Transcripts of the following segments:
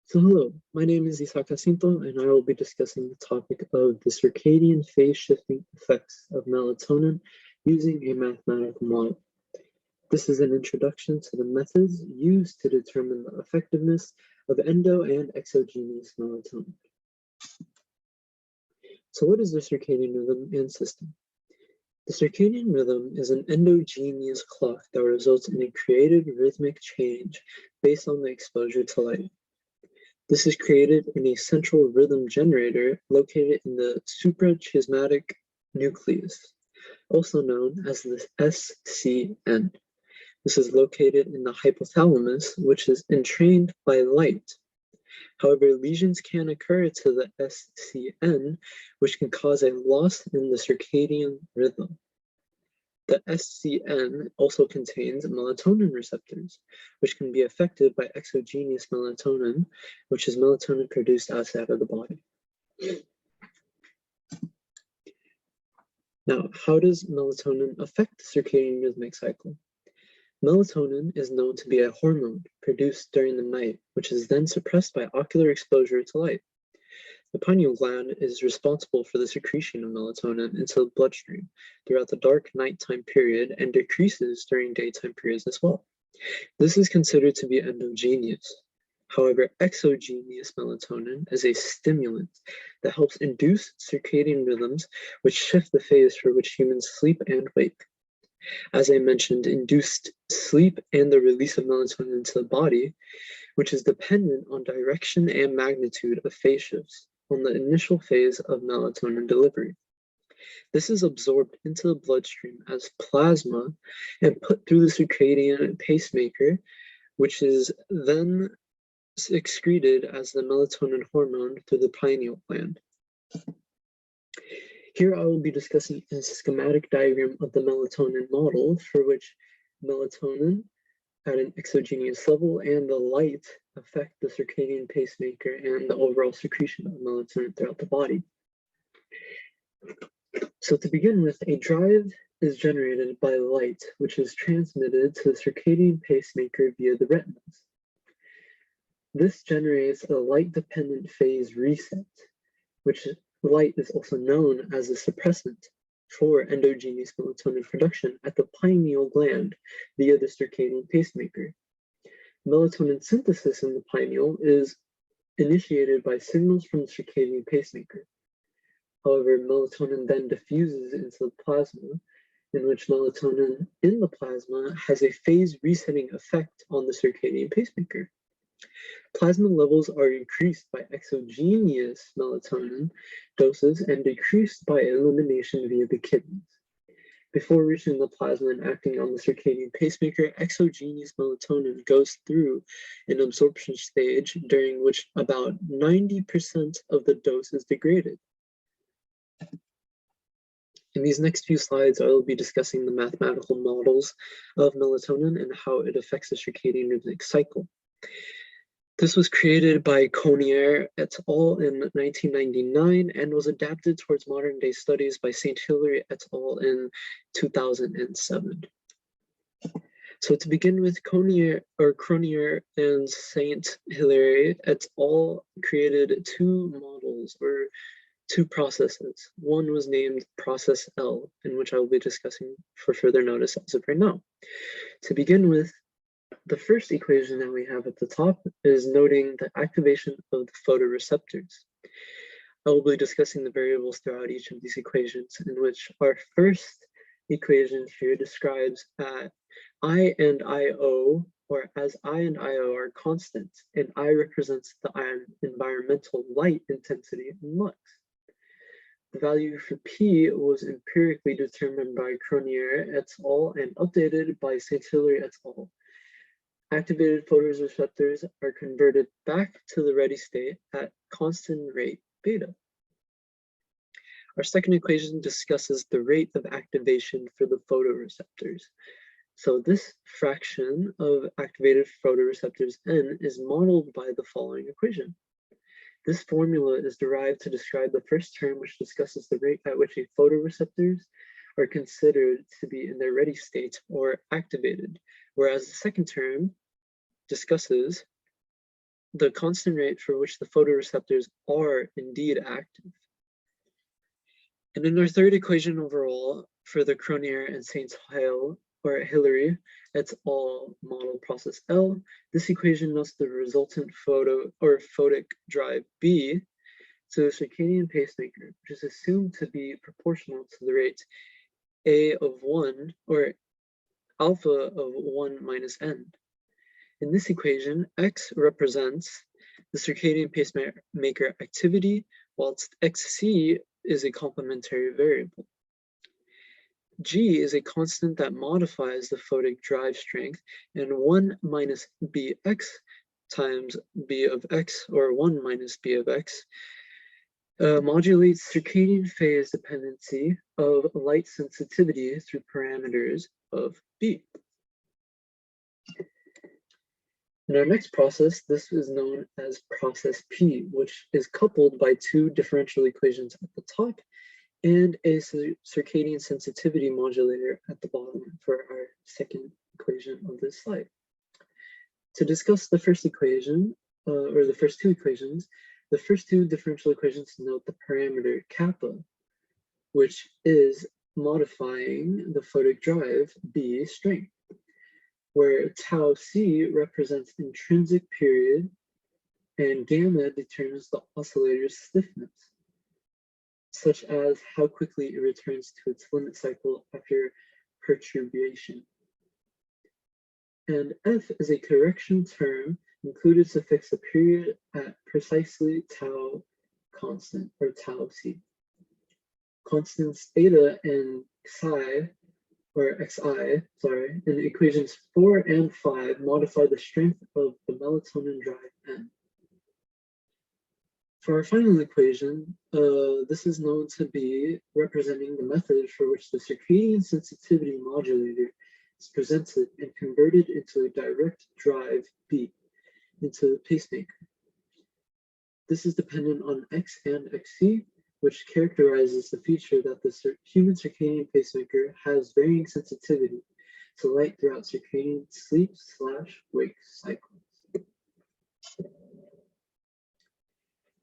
So hello, my name is Jacinto, and I will be discussing the topic of the circadian phase shifting effects of melatonin using a mathematical model. This is an introduction to the methods used to determine the effectiveness of endo and exogenous melatonin. So what is the circadian rhythm and system? The circadian rhythm is an endogenous clock that results in a created rhythmic change based on the exposure to light. This is created in a central rhythm generator located in the suprachiasmatic nucleus, also known as the SCN. This is located in the hypothalamus, which is entrained by light. However, lesions can occur to the SCN, which can cause a loss in the circadian rhythm. The SCN also contains melatonin receptors, which can be affected by exogenous melatonin, which is melatonin produced outside of the body. Now, how does melatonin affect the circadian rhythmic cycle? Melatonin is known to be a hormone produced during the night, which is then suppressed by ocular exposure to light. The pineal gland is responsible for the secretion of melatonin into the bloodstream throughout the dark nighttime period and decreases during daytime periods as well. This is considered to be endogenous. However, exogenous melatonin is a stimulant that helps induce circadian rhythms which shift the phase for which humans sleep and wake. As I mentioned, induced sleep and the release of melatonin into the body, which is dependent on direction and magnitude of phase shifts on the initial phase of melatonin delivery. This is absorbed into the bloodstream as plasma and put through the circadian pacemaker, which is then excreted as the melatonin hormone through the pineal gland. Here I will be discussing a schematic diagram of the melatonin model for which melatonin at an exogenous level and the light affect the circadian pacemaker and the overall secretion of melatonin throughout the body. So to begin with, a drive is generated by light, which is transmitted to the circadian pacemaker via the retinas. This generates a light-dependent phase reset, which light is also known as a suppressant for endogenous melatonin production at the pineal gland via the circadian pacemaker. Melatonin synthesis in the pineal is initiated by signals from the circadian pacemaker. However, melatonin then diffuses into the plasma, in which melatonin in the plasma has a phase resetting effect on the circadian pacemaker. Plasma levels are increased by exogenous melatonin doses and decreased by elimination via the kidneys. Before reaching the plasma and acting on the circadian pacemaker, exogenous melatonin goes through an absorption stage during which about 90% of the dose is degraded. In these next few slides, I will be discussing the mathematical models of melatonin and how it affects the circadian rhythmic cycle. This was created by Connier et al. In 1999 and was adapted towards modern day studies by St. Hilary et al. In 2007. So to begin with, Connier and St. Hilary et al. Created two models or two processes. One was named process L, in which I will be discussing for further notice as of right now. To begin with, the first equation that we have at the top is noting the activation of the photoreceptors. I will be discussing the variables throughout each of these equations, in which our first equation here describes I and IO, or as I and IO are constant, and I represents the environmental light intensity in lux. The value for P was empirically determined by Connier et al. And updated by St. Hilary et al. Activated photoreceptors are converted back to the ready state at constant rate beta. Our second equation discusses the rate of activation for the photoreceptors. So this fraction of activated photoreceptors N is modeled by the following equation. This formula is derived to describe the first term, which discusses the rate at which a photoreceptors are considered to be in their ready state or activated, whereas the second term discusses the constant rate for which the photoreceptors are indeed active. And in our third equation overall, for the Cronier and Hillary et al. Model process L, this equation notes the resultant photic drive B to the circadian pacemaker, which is assumed to be proportional to the rate A of 1, or alpha of 1 minus n. In this equation, X represents the circadian pacemaker activity, whilst XC is a complementary variable. G is a constant that modifies the photic drive strength, and 1 minus Bx times B of X, or 1 minus B of X, modulates circadian phase dependency of light sensitivity through parameters of B. In our next process, this is known as process P, which is coupled by two differential equations at the top and a circadian sensitivity modulator at the bottom for our second equation of this slide. To discuss the first equation, or the first two equations, the first two differential equations note the parameter kappa, which is modifying the photic drive B strength, where tau C represents intrinsic period and gamma determines the oscillator's stiffness, such as how quickly it returns to its limit cycle after perturbation. And F is a correction term included to fix a period at precisely tau constant, or tau C. Constants eta and xi, or xi, in equations 4 and 5 modify the strength of the melatonin drive N. For our final equation, this is known to be representing the method for which the circadian sensitivity modulator is presented and converted into a direct drive B into the pacemaker. This is dependent on X and XC, which characterizes the feature that the human circadian pacemaker has varying sensitivity to light throughout circadian sleep/wake cycles.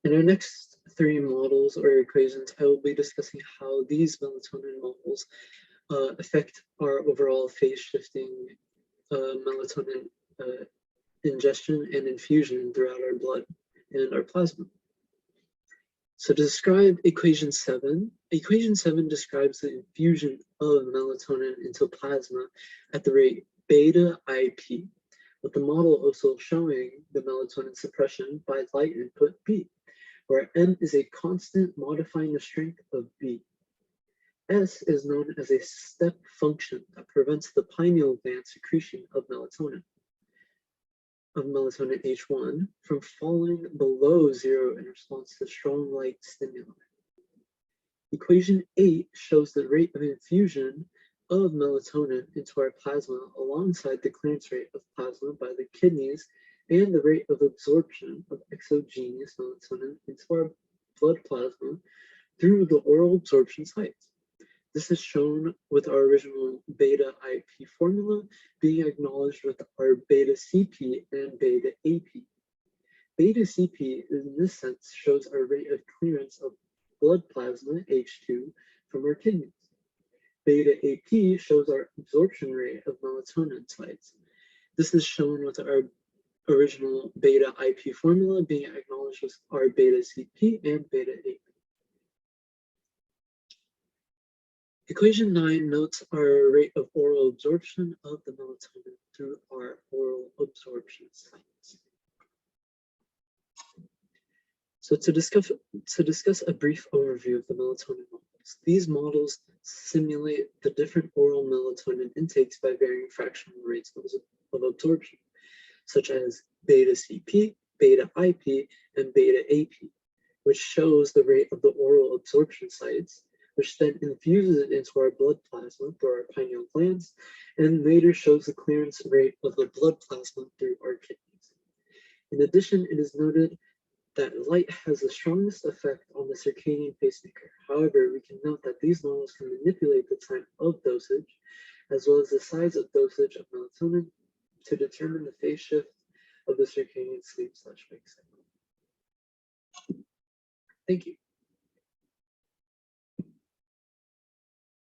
In our next three models or equations, I will be discussing how these melatonin models affect our overall phase shifting melatonin ingestion and infusion throughout our blood and our plasma. So to describe equation 7 describes the infusion of melatonin into plasma at the rate beta IP, with the model also showing the melatonin suppression by light input B, where M is a constant modifying the strength of B. S is known as a step function that prevents the pineal gland secretion of melatonin H1 from falling below 0 in response to strong light stimuli. Equation 8 shows the rate of infusion of melatonin into our plasma alongside the clearance rate of plasma by the kidneys and the rate of absorption of exogenous melatonin into our blood plasma through the oral absorption sites. This is shown with our original beta IP formula being acknowledged with our beta CP and beta AP. Beta CP in this sense shows our rate of clearance of blood plasma H2 from our kidneys. Beta AP shows our absorption rate of melatonin sites. This is shown with our original beta IP formula being acknowledged with our beta CP and beta AP. Equation 9 notes our rate of oral absorption of the melatonin through our oral absorption sites. So to discuss a brief overview of the melatonin models, these models simulate the different oral melatonin intakes by varying fractional rates of absorption, such as beta CP, beta IP, and beta AP, which shows the rate of the oral absorption sites, which then infuses it into our blood plasma through our pineal glands, and later shows the clearance rate of the blood plasma through our kidneys. In addition, it is noted that light has the strongest effect on the circadian pacemaker. However, we can note that these models can manipulate the time of dosage, as well as the size of dosage of melatonin to determine the phase shift of the circadian sleep/wake cycle. Thank you.